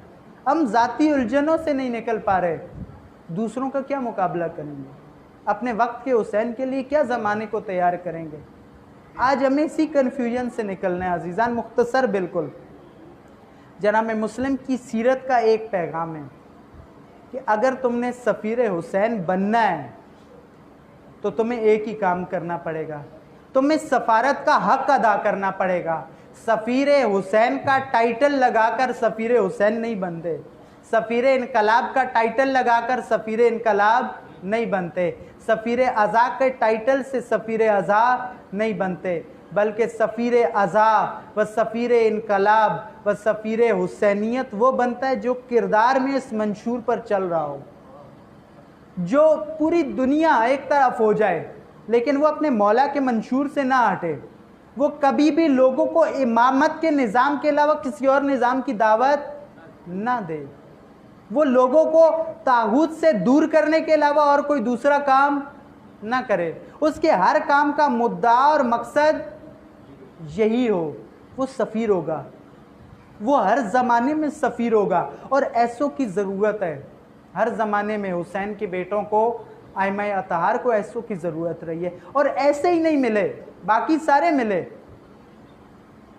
ہم ذاتی الجھنوں سے نہیں نکل پا رہے, دوسروں کا کیا مقابلہ کریں گے؟ اپنے وقت کے حسین کے لیے کیا زمانے کو تیار کریں گے؟ آج ہمیں اسی کنفیوژن سے نکلنا ہے عزیزان. مختصر بالکل جناب مسلم کی سیرت کا ایک پیغام ہے کہ اگر تم نے سفیر حسین بننا ہے تو تمہیں ایک ہی کام کرنا پڑے گا, تمہیں سفارت کا حق ادا کرنا پڑے گا. سفیر حسین کا ٹائٹل لگا کر سفیر حسین نہیں بنتے, سفیر انقلاب کا ٹائٹل لگا کر سفیر انقلاب نہیں بنتے, سفیر ازا کے ٹائٹل سے سفیر ازا نہیں بنتے, بلکہ سفیر ازا و سفیر انقلاب و سفیر حسینیت وہ بنتا ہے جو کردار میں اس منشور پر چل رہا ہو, جو پوری دنیا ایک طرف ہو جائے لیکن وہ اپنے مولا کے منشور سے نہ ہٹے, وہ کبھی بھی لوگوں کو امامت کے نظام کے علاوہ کسی اور نظام کی دعوت نہ دے, وہ لوگوں کو طاغوت سے دور کرنے کے علاوہ اور کوئی دوسرا کام نہ کرے, اس کے ہر کام کا مدعا اور مقصد یہی ہو, وہ سفیر ہوگا, وہ ہر زمانے میں سفیر ہوگا. اور ایسوں کی ضرورت ہے ہر زمانے میں. حسین کے بیٹوں کو, ائمہ اطہار کو ایسوں کی ضرورت رہی ہے, اور ایسے ہی نہیں ملے, باقی سارے ملے.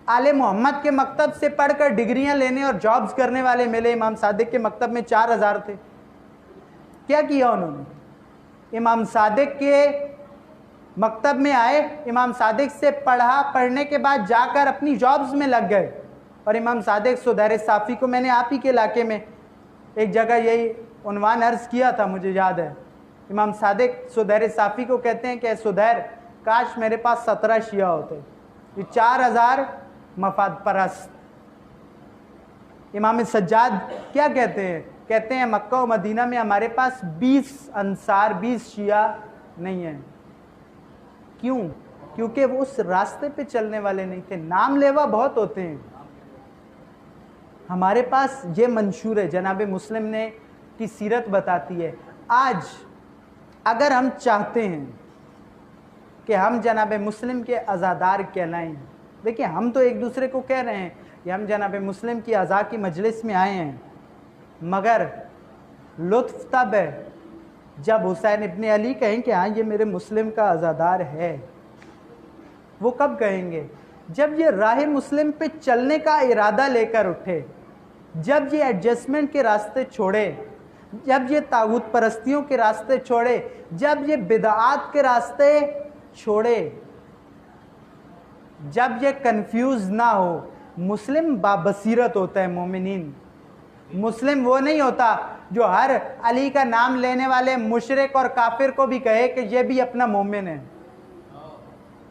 آل محمد کے مکتب سے پڑھ کر ڈگریاں لینے اور جابز کرنے والے ملے. امام صادق کے مکتب میں 4000 تھے. کیا کیا انہوں نے؟ امام صادق کے مکتب میں آئے, امام صادق سے پڑھنے کے بعد جا کر اپنی جابز میں لگ گئے. اور امام صادق سدیر صافی کو, میں نے آپ ہی کے علاقے میں ایک جگہ یہی عنوان عرض کیا تھا, مجھے یاد ہے. امام صادق سدیر صافی کو کہتے ہیں کہ سدیر, کاش میرے پاس 17 شیعہ ہوتے, یہ 4000 مفاد پرست. امام سجاد کیا کہتے ہیں؟ کہتے ہیں مکہ و مدینہ میں ہمارے پاس 20 انصار 20 شیعہ نہیں ہیں. کیوں؟ کیونکہ وہ اس راستے پہ چلنے والے نہیں تھے. نام لیوا بہت ہوتے ہیں. ہمارے پاس یہ منشور ہے, جناب مسلم نے کی سیرت بتاتی ہے. آج اگر ہم چاہتے ہیں کہ ہم جناب مسلم کے عزادار کہلائیں, دیکھیں ہم تو ایک دوسرے کو کہہ رہے ہیں کہ ہم جناب مسلم کی عزا کی مجلس میں آئے ہیں, مگر لطف تب ہے جب حسین ابن علی کہیں کہ ہاں یہ میرے مسلم کا عزادار ہے. وہ کب کہیں گے؟ جب یہ راہ مسلم پہ چلنے کا ارادہ لے کر اٹھے, جب یہ ایڈجسٹمنٹ کے راستے چھوڑے, جب یہ طاغوت پرستیوں کے راستے چھوڑے, جب یہ بدعات کے راستے چھوڑے, جب یہ کنفیوز نہ ہو. مسلم بابصیرت ہوتا ہے مومنین. مسلم وہ نہیں ہوتا جو ہر علی کا نام لینے والے مشرک اور کافر کو بھی کہے کہ یہ بھی اپنا مومن ہے.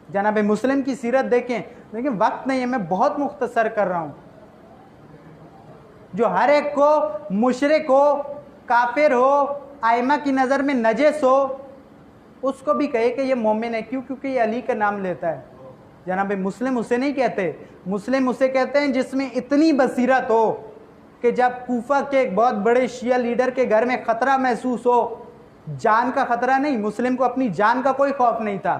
جناب مسلم کی سیرت دیکھیں, لیکن وقت نہیں ہے, میں بہت مختصر کر رہا ہوں. جو ہر ایک کو مشرک ہو, کافر ہو, ائمہ کی نظر میں نجس ہو, اس کو بھی کہے کہ یہ مومن ہے. کیوں؟ کیونکہ یہ علی کا نام لیتا ہے. جناب مسلم اسے نہیں کہتے. مسلم اسے کہتے ہیں جس میں اتنی بصیرت ہو کہ جب کوفہ کے ایک بہت بڑے شیعہ لیڈر کے گھر میں خطرہ محسوس ہو, جان کا خطرہ نہیں, مسلم کو اپنی جان کا کوئی خوف نہیں تھا.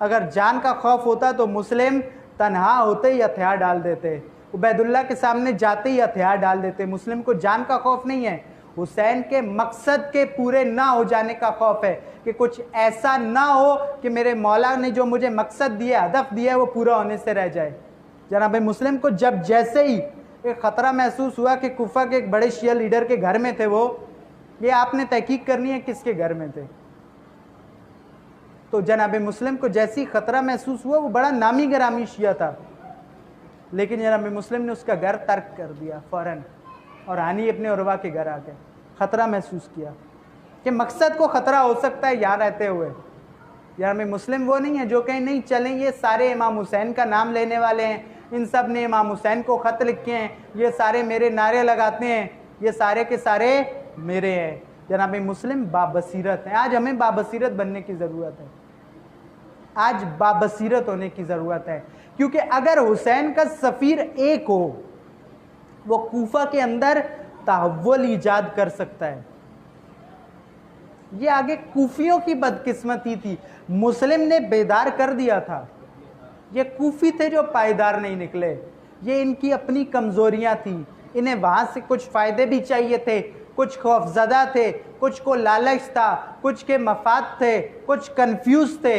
اگر جان کا خوف ہوتا تو مسلم تنہا ہوتے ہی ہتھیار ڈال دیتے, عبید اللہ کے سامنے جاتے ہی ہتھیار ڈال دیتے. مسلم کو جان کا خوف نہیں ہے, حسین کے مقصد کے پورے نہ ہو جانے کا خوف ہے کہ کچھ ایسا نہ ہو کہ میرے مولا نے جو مجھے مقصد دیا, ہدف دیا ہے, وہ پورا ہونے سے رہ جائے. جناب مسلم کو جب جیسے ہی ایک خطرہ محسوس ہوا کہ کوفہ کے ایک بڑے شیعہ لیڈر کے گھر میں تھے, وہ یہ آپ نے تحقیق کرنی ہے کس کے گھر میں تھے, تو جناب مسلم کو جیسی خطرہ محسوس ہوا, وہ بڑا نامی گرامی شیعہ تھا, لیکن جناب مسلم نے اس کا گھر ترک کر دیا فوراً اور ہانی ابن عروہ کے گھر آ گئے. خطرہ محسوس کیا کہ مقصد کو خطرہ ہو سکتا ہے یہاں رہتے ہوئے. جناب مسلم وہ نہیں ہے جو کہیں نہیں چلیں یہ سارے امام حسین کا نام لینے والے ہیں, ان سب نے امام حسین کو خط لکھے ہیں, یہ سارے میرے نعرے لگاتے ہیں, یہ سارے کے سارے میرے ہیں. جناب مسلم بابصیرت ہیں. آج ہمیں بابصیرت بننے کی ضرورت ہے, آج بابصیرت ہونے کی ضرورت ہے, کیونکہ اگر حسین کا سفیر ایک ہو, وہ کوفہ کے اندر تحول ایجاد کر سکتا ہے. یہ آگے کوفیوں کی بدقسمتی تھی, مسلم نے بیدار کر دیا تھا. یہ کوفی تھے جو پائیدار نہیں نکلے, یہ ان کی اپنی کمزوریاں تھیں, انہیں وہاں سے کچھ فائدے بھی چاہیے تھے, کچھ خوفزدہ تھے, کچھ کو لالچ تھا, کچھ کے مفاد تھے, کچھ کنفیوز تھے.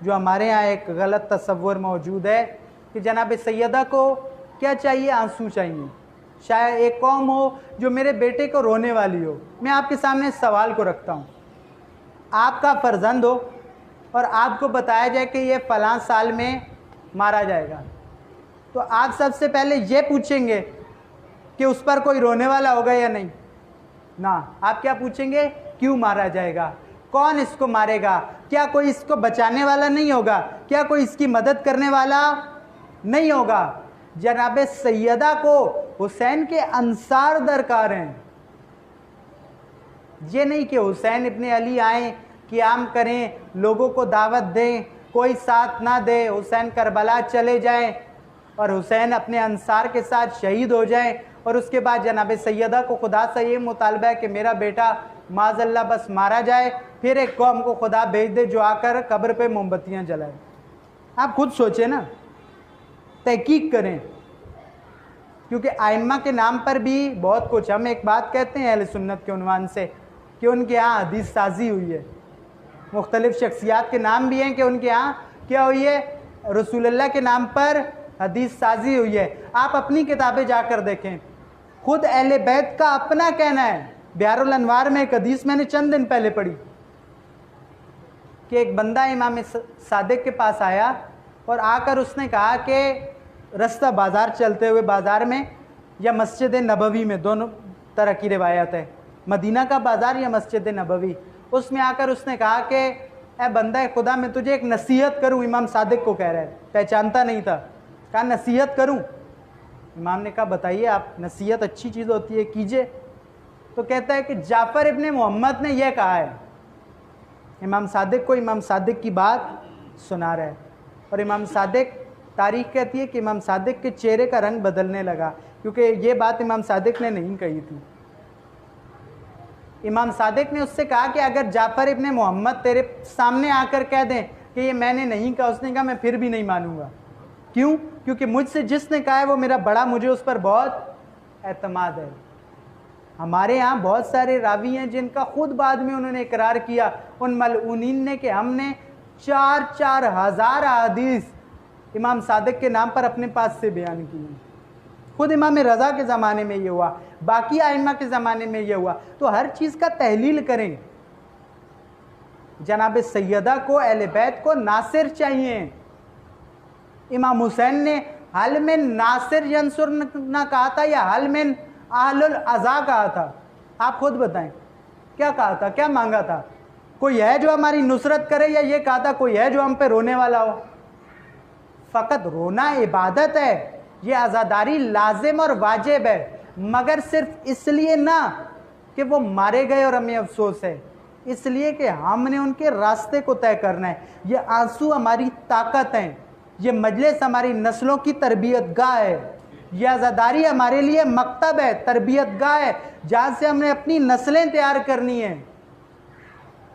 جو ہمارے یہاں ایک غلط تصور موجود ہے کہ جناب سیدہ کو کیا چاہیے؟ آنسو چاہیے. شاید ایک قوم ہو جو میرے بیٹے کو رونے والی ہو. میں آپ کے سامنے اس سوال کو رکھتا ہوں. آپ کا فرزند ہو اور آپ کو بتایا جائے کہ یہ فلاں سال میں مارا جائے گا, تو آپ سب سے پہلے یہ پوچھیں گے کہ اس پر کوئی رونے والا ہوگا یا نہیں؟ نہ, آپ کیا پوچھیں گے؟ کیوں مارا جائے گا؟ کون اس کو مارے گا؟ کیا کوئی اس کو بچانے والا نہیں ہوگا؟ کیا کوئی اس کی مدد کرنے والا نہیں ہوگا؟ جناب سیدہ کو حسین کے انصار درکار ہیں. یہ نہیں کہ حسین ابن علی آئیں, قیام کریں, لوگوں کو دعوت دیں, کوئی ساتھ نہ دے, حسین کربلا چلے جائیں اور حسین اپنے انصار کے ساتھ شہید ہو جائیں, اور اس کے بعد جناب سیدہ کو خدا سے یہ مطالبہ ہے کہ میرا بیٹا معاذ اللہ بس مارا جائے, پھر ایک قوم کو خدا بھیج دے جو آ کر قبر پہ موم بتیاں جلائے. آپ خود سوچیں نا, تحقیق کریں, کیونکہ ائمہ کے نام پر بھی بہت کچھ. ہم ایک بات کہتے ہیں اہل سنت کے عنوان سے کہ ان کے ہاں حدیث سازی ہوئی ہے. مختلف شخصیات کے نام بھی ہیں کہ ان کے ہاں کیا ہوئی ہے؟ رسول اللہ کے نام پر حدیث سازی ہوئی ہے. آپ اپنی کتابیں جا کر دیکھیں, خود اہل بیت کا اپنا کہنا ہے. بہار الانوار میں ایک حدیث میں نے چند دن پہلے پڑھی کہ ایک بندہ امام صادق کے پاس آیا اور آ کر اس نے کہا کہ رستہ بازار چلتے ہوئے, بازار میں یا مسجد نبوی میں, دونوں طرح کی روایت ہے, مدینہ کا بازار یا مسجد نبوی, اس میں آ کر اس نے کہا کہ اے بندہ خدا میں تجھے ایک نصیحت کروں. امام صادق کو کہہ رہا ہے, پہچانتا نہیں تھا. کہا نصیحت کروں. امام نے کہا بتائیے, آپ نصیحت اچھی چیز ہوتی ہے, کیجئے. تو کہتا ہے کہ جعفر ابن محمد نے یہ کہا ہے. امام صادق کو امام صادق کی بات سنا رہا ہے, اور امام صادق, تاریخ کہتی ہے کہ امام صادق کے چہرے کا رنگ بدلنے لگا, کیونکہ یہ بات امام صادق نے نہیں کہی تھی. امام صادق نے اس سے کہا کہ اگر جعفر ابن محمد تیرے سامنے آ کر کہہ دیں کہ یہ میں نے نہیں کہا, اس نے کہا میں پھر بھی نہیں مانوں گا. کیوں؟ کیونکہ مجھ سے جس نے کہا ہے وہ میرا بڑا, مجھے اس پر بہت اعتماد ہے. ہمارے یہاں بہت سارے راوی ہیں جن کا خود بعد میں انہوں نے اقرار کیا, ان ملعونین نے, کہ ہم نے 4,000 احادیث امام صادق کے نام پر اپنے پاس سے بیان کی ہیں. خود امام رضا کے زمانے میں یہ ہوا, باقی ائمہ کے زمانے میں یہ ہوا. تو ہر چیز کا تحلیل کریں. جناب سیدہ کو, اہل بیت کو ناصر چاہیے. امام حسین نے حل من ناصر ینصر نہ کہا تھا یا حل من اہل العزا کہا تھا؟ آپ خود بتائیں کیا کہا تھا, کیا مانگا تھا؟ کوئی ہے جو ہماری نصرت کرے, یا یہ کہا تھا کوئی ہے جو ہم پہ رونے والا ہو؟ فقط رونا عبادت ہے, یہ عزاداری لازم اور واجب ہے, مگر صرف اس لیے نہ کہ وہ مارے گئے اور ہمیں افسوس ہے, اس لیے کہ ہم نے ان کے راستے کو طے کرنا ہے. یہ آنسو ہماری طاقت ہیں, یہ مجلس ہماری نسلوں کی تربیت گاہ ہے, یہ عزاداری ہمارے لیے مکتب ہے, تربیت گاہ ہے, جہاں سے ہم نے اپنی نسلیں تیار کرنی ہیں,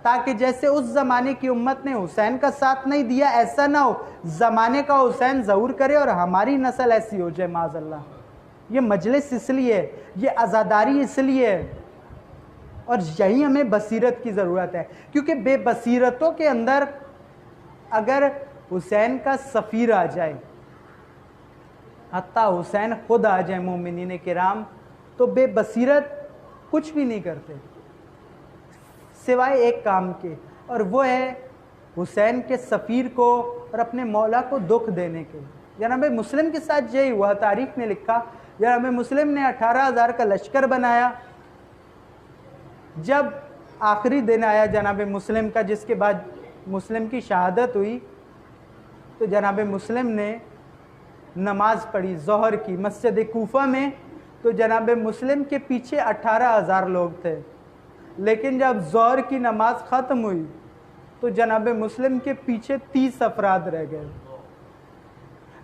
تاکہ جیسے اس زمانے کی امت نے حسین کا ساتھ نہیں دیا, ایسا نہ ہو زمانے کا حسین ظہور کرے اور ہماری نسل ایسی ہو جائے معاذ اللہ. یہ مجلس اس لیے ہے, یہ عزاداری اس لیے ہے, اور یہی ہمیں بصیرت کی ضرورت ہے. کیونکہ بے بصیرتوں کے اندر اگر حسین کا سفیر آ جائے, حتیٰ حسین خود آ جائے مومنین کرام, تو بے بصیرت کچھ بھی نہیں کرتے سوائے ایک کام کے, اور وہ ہے حسین کے سفیر کو اور اپنے مولا کو دکھ دینے کے. جناب مسلم کے ساتھ یہی ہوا. تاریخ نے لکھا جناب مسلم نے 18,000 کا لشکر بنایا. جب آخری دن آیا جناب مسلم کا, جس کے بعد مسلم کی شہادت ہوئی, تو جناب مسلم نے نماز پڑھی ظہر کی مسجد کوفہ میں. تو جناب مسلم کے پیچھے 18,000 لوگ تھے, لیکن جب ظہر کی نماز ختم ہوئی تو جناب مسلم کے پیچھے 30 افراد رہ گئے.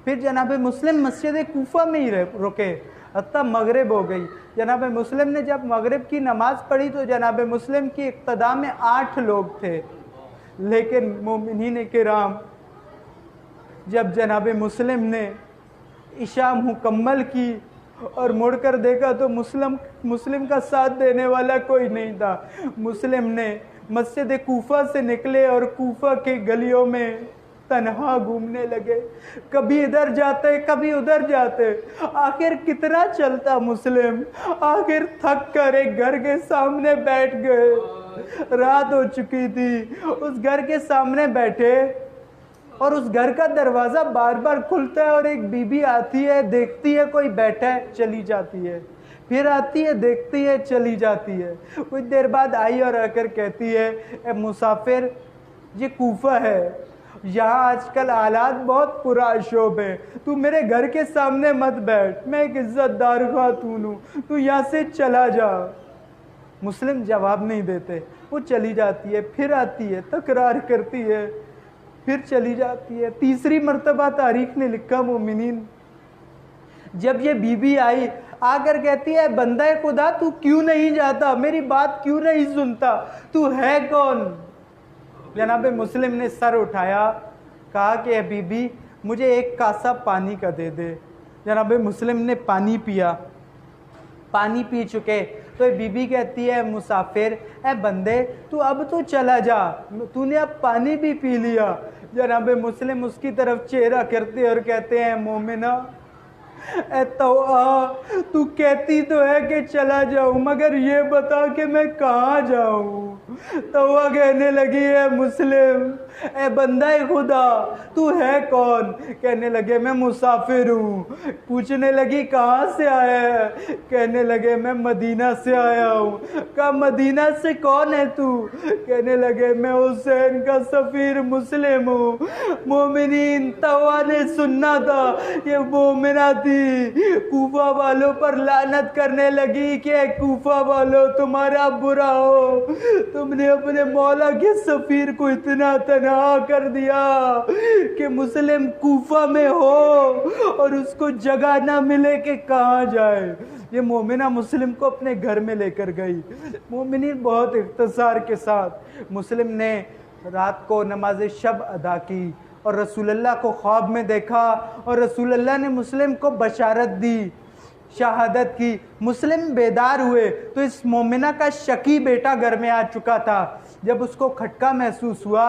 پھر جناب مسلم مسجد کوفہ میں ہی رکے حتیٰ مغرب ہو گئی. جناب مسلم نے جب مغرب کی نماز پڑھی تو جناب مسلم کی اقتداء میں 8 لوگ تھے, لیکن مومنین کرام جب جناب مسلم نے عشاء مکمل کی اور مڑ کر دیکھا تو مسلم کا ساتھ دینے والا کوئی نہیں تھا. مسلم نے مسجد کوفہ سے نکلے اور کوفہ کے گلیوں میں تنہا گھومنے لگے، کبھی ادھر جاتے کبھی ادھر جاتے، آخر کتنا چلتا مسلم، آخر تھک کر ایک گھر کے سامنے بیٹھ گئے، رات ہو چکی تھی، اس گھر کے سامنے بیٹھے اور اس گھر کا دروازہ بار بار کھلتا ہے اور ایک بی بی آتی ہے، دیکھتی ہے کوئی بیٹھا ہے، چلی جاتی ہے، پھر آتی ہے، دیکھتی ہے، چلی جاتی ہے، کچھ دیر بعد آئی اور آ کر کہتی ہے اے مسافر، یہ کوفہ ہے، یہاں آج کل حالات بہت پرآشوب ہیں، تو میرے گھر کے سامنے مت بیٹھ، میں ایک عزت دار خاتون ہوں، تو یہاں سے چلا جا۔ مسلم جواب نہیں دیتے، وہ چلی جاتی ہے، پھر آتی ہے، تکرار کرتی ہے، پھر چلی جاتی ہے۔ تیسری مرتبہ تاریخ نے لکھا مومنین، جب یہ بی بی آئی، آ کر کہتی ہے بندہ خدا تو کیوں نہیں جاتا، میری بات کیوں نہیں سنتا، تو ہے کون؟ جناب مسلم نے سر اٹھایا، کہا کہ اے بی بی مجھے ایک کاسا پانی کا دے دے۔ جناب مسلم نے پانی پیا، پانی پی چکے تو بی بی کہتی ہے مسافر، اے بندے تو اب تو چلا جا، تو نے اب پانی بھی پی لیا۔ جناب مسلم اس کی طرف چہرہ کرتے اور کہتے ہیں مومنہ، اے توآ تو کہتی تو ہے کہ چلا جاؤں، مگر یہ بتا کہ میں کہاں جاؤں۔ توآ کہنے لگی ہے مسلم، اے بندہ خدا تو ہے کون؟ کہنے لگے میں مسافر ہوں۔ پوچھنے لگی کہاں سے آیا ہے؟ کہنے لگے میں مدینہ سے آیا ہوں۔ کہا مدینہ سے کون ہے تو؟ کہنے لگے میں حسین کا سفیر مسلم ہوں۔ مومنین، توآ نے سننا تھا، یہ مومنہ تھی، کوفہ والوں پر لعنت کرنے لگی کہ اے کوفہ والوں تمہارا برا ہو، تم نے اپنے مولا کے سفیر کو اتنا تنہا کر دیا کہ مسلم کوفہ میں ہو اور اس کو جگہ نہ ملے کہ کہاں جائے۔ یہ مومنہ مسلم کو اپنے گھر میں لے کر گئی۔ مومنین بہت اختصار کے ساتھ مسلم نے رات کو نماز شب ادا کی اور رسول اللہ کو خواب میں دیکھا اور رسول اللہ نے مسلم کو بشارت دی، شہادت کی۔ مسلم بیدار ہوئے تو اس مومنہ کا شقی بیٹا گھر میں آ چکا تھا۔ جب اس کو کھٹکا محسوس ہوا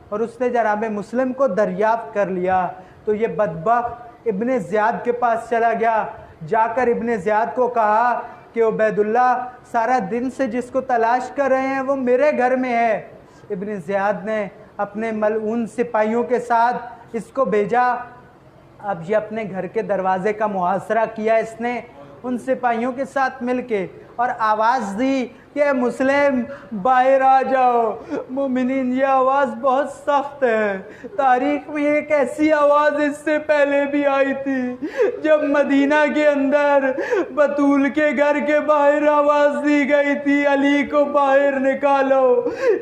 اور اس نے جناب مسلم کو دریافت کر لیا تو یہ بدبخت ابن زیاد کے پاس چلا گیا، جا کر ابن زیاد کو کہا کہ عبید اللہ سارا دن سے جس کو تلاش کر رہے ہیں وہ میرے گھر میں ہے۔ ابن زیاد نے اپنے ملعون سپاہیوں کے ساتھ اس کو بھیجا۔ اب یہ اپنے گھر کے دروازے کا محاصرہ کیا اس نے ان سپاہیوں کے ساتھ مل کے، اور آواز دی کہ مسلم باہر آ جاؤ۔ مومنین، یہ آواز بہت سخت ہے، تاریخ میں ایک ایسی آواز اس سے پہلے بھی آئی تھی جب مدینہ کے اندر بطول کے گھر کے باہر آواز دی گئی تھی علی کو باہر نکالو،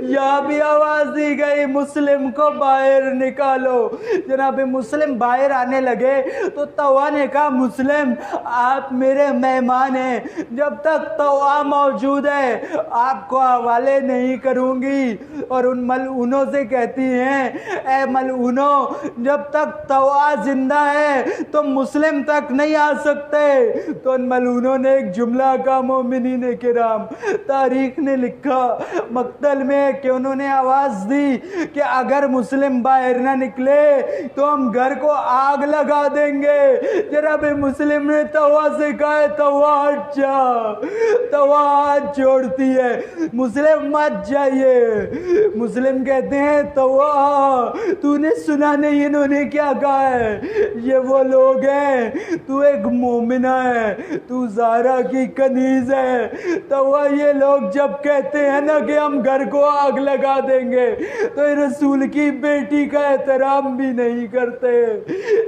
یہاں بھی آواز دی گئی مسلم کو باہر نکالو۔ جناب مسلم باہر آنے لگے تو توآ نے کہا مسلم آپ میرے مہمان ہیں، جب تک توآ موجود ہے آپ کو حوالے نہیں کروں گی، اور ان ملعونوں سے کہتی ہیں اے ملعونوں جب تک توآ زندہ ہے تو مسلم تک نہیں آ سکتے۔ تو ان ملعونوں نے ایک جملہ کہا مومنین کرام، تاریخ نے لکھا مقتل میں کہ انہوں نے آواز دی کہ اگر مسلم باہر نہ نکلے تو ہم گھر کو آگ لگا دیں گے۔ جناب مسلم نے توآ سے کہا توآ ہٹ جا، توآ ہاتھ جوڑتی ہے مسلم مت جائیے۔ مسلم کہتے ہیں توآ تو نے سنا نہیں انہوں نے کیا کہا ہے؟ یہ وہ لوگ ہیں، تو ایک مومنہ ہے، تو زہرا کی کنیز ہے۔ توآ یہ لوگ جب کہتے ہیں نا کہ ہم گھر کو آگ لگا دیں گے تو رسول کی بیٹی کا احترام بھی نہیں کرتے۔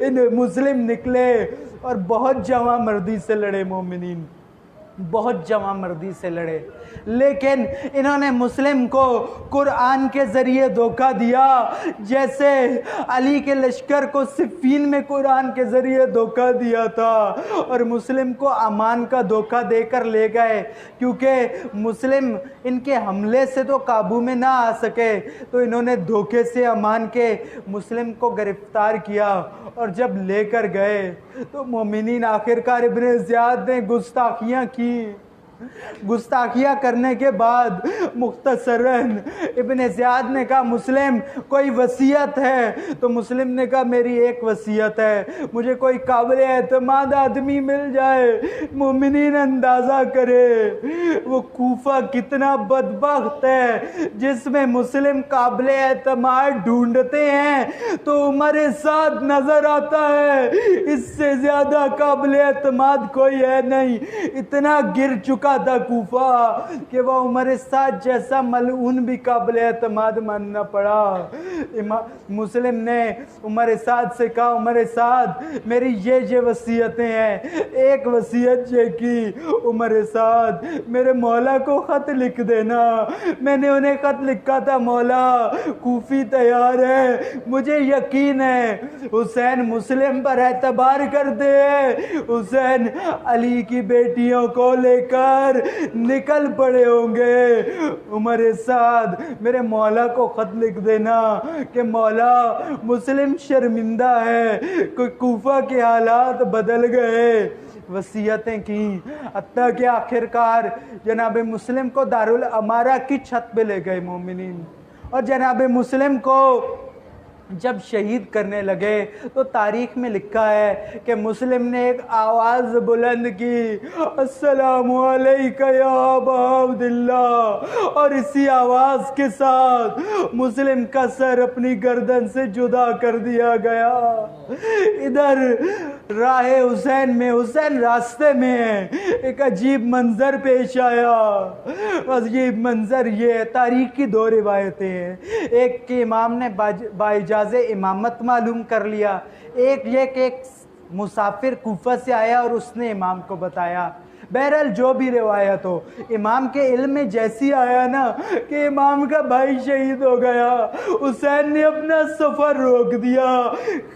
ان مسلم نکلے اور بہت جواں مردی سے لڑے مومنین، بہت جواں مردی سے لڑے، لیکن انہوں نے مسلم کو قرآن کے ذریعے دھوکہ دیا جیسے علی کے لشکر کو صفین میں قرآن کے ذریعے دھوکہ دیا تھا، اور مسلم کو امان کا دھوکہ دے کر لے گئے، کیونکہ مسلم ان کے حملے سے تو قابو میں نہ آ سکے تو انہوں نے دھوکے سے امان کے مسلم کو گرفتار کیا، اور جب لے کر گئے تو مومنین آخرکار ابن زیاد نے گستاخیاں کی، گستاخیاں کرنے کے بعد مختصراً ابن زیاد نے کہا مسلم کوئی وصیت ہے؟ تو مسلم نے کہا میری ایک وصیت ہے، مجھے کوئی قابل اعتماد آدمی مل جائے۔ مومنین اندازہ کرے وہ کوفہ کتنا بدبخت ہے جس میں مسلم قابل اعتماد ڈھونڈتے ہیں تو عمر سعد نظر آتا ہے، اس سے زیادہ قابل اعتماد کوئی ہے نہیں۔ اتنا گر چکا تھا کوفہ کہ وہ عمر سعد جیسا ملعون بھی قابل اعتماد ماننا پڑا۔ مسلم نے عمر سعد سے کہا عمر سعد میری یہ وصیتیں ہیں۔ ایک وصیت یہ کی عمر سعد میرے مولا کو خط لکھ دینا۔ میں نے انہیں خط لکھا تھا مولا کوفی تیار ہے، مجھے یقین ہے حسین مسلم پر اعتبار کرتے ہیں، حسین علی کی بیٹیوں کو لے کر نکل پڑے ہوں گے۔ عمر سعد میرے مولا کو خط لکھ دینا کہ مولا مسلم شرمندہ ہے، کوفہ کے حالات بدل گئے۔ وصیتیں کی حتیٰ کہ آخرکار جناب مسلم کو دارالامارہ کی چھت پہ لے گئے مومنین، اور جناب مسلم کو جب شہید کرنے لگے تو تاریخ میں لکھا ہے کہ مسلم نے ایک آواز بلند کی السلام علیکہ یا ابا عبداللہ، اور اسی آواز کے ساتھ مسلم کا سر اپنی گردن سے جدا کر دیا گیا۔ ادھر راہ حسین میں حسین راستے میں ہے، ایک عجیب منظر پیش آیا۔ عجیب منظر یہ تاریخ کی دو روایتیں ہیں، ایک کہ امام نے باجاز امامت معلوم کر لیا، ایک یہ کہ ایک مسافر کوفہ سے آیا اور اس نے امام کو بتایا۔ بہرحال جو بھی روایت ہو، امام کے علم میں جیسی آیا نا کہ امام کا بھائی شہید ہو گیا، حسین نے اپنا سفر روک دیا،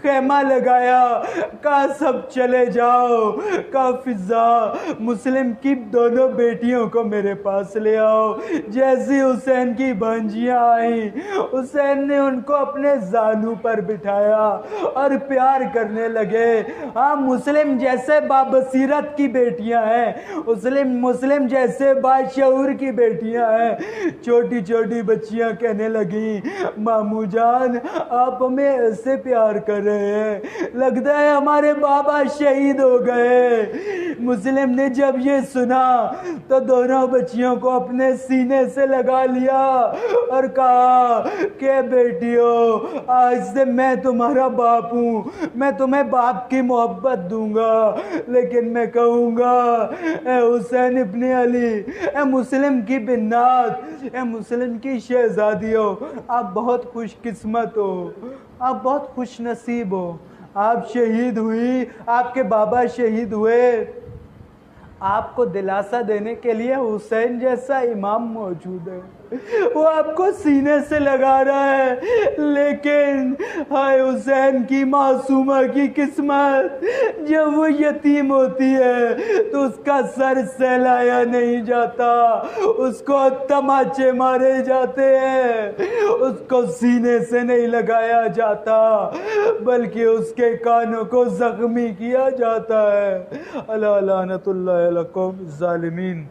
خیمہ لگایا، کہا سب چلے جاؤ، کہا فضا مسلم کی دونوں بیٹیوں کو میرے پاس لے آؤ۔ جیسی حسین کی بھانجیاں آئیں، حسین نے ان کو اپنے زانو پر بٹھایا اور پیار کرنے لگے۔ ہاں مسلم جیسے بابصیرت کی بیٹیاں ہیں، مسلم جیسے باشعور کی بیٹیاں ہیں۔ چھوٹی چھوٹی بچیاں کہنے لگیں مامو جان آپ ہمیں ایسے پیار کر رہے ہیں لگتا ہے ہمارے بابا شہید ہو گئے۔ مسلم نے جب یہ سنا تو دونوں بچیوں کو اپنے سینے سے لگا لیا اور کہا کہ بیٹیوں آج سے میں تمہارا باپ ہوں، میں تمہیں باپ کی محبت دوں گا، لیکن میں کہوں گا اے حسین ابن علی، اے مسلم کی بنات، اے مسلم کی شہزادیوں، آپ بہت خوش قسمت ہو، آپ بہت خوش نصیب ہو، آپ شہید ہوئی، آپ کے بابا شہید ہوئے، آپ کو دلاسا دینے کے لیے حسین جیسا امام موجود ہے، وہ آپ کو سینے سے لگا رہا ہے۔ لیکن ہائے حسین کی معصومہ کی قسمت، جب وہ یتیم ہوتی ہے تو اس کا سر سہلایا نہیں جاتا، اس کو تماچے مارے جاتے ہیں، اس کو سینے سے نہیں لگایا جاتا بلکہ اس کے کانوں کو زخمی کیا جاتا ہے۔ اللہ لعنت اللہ علیکم ظالمین۔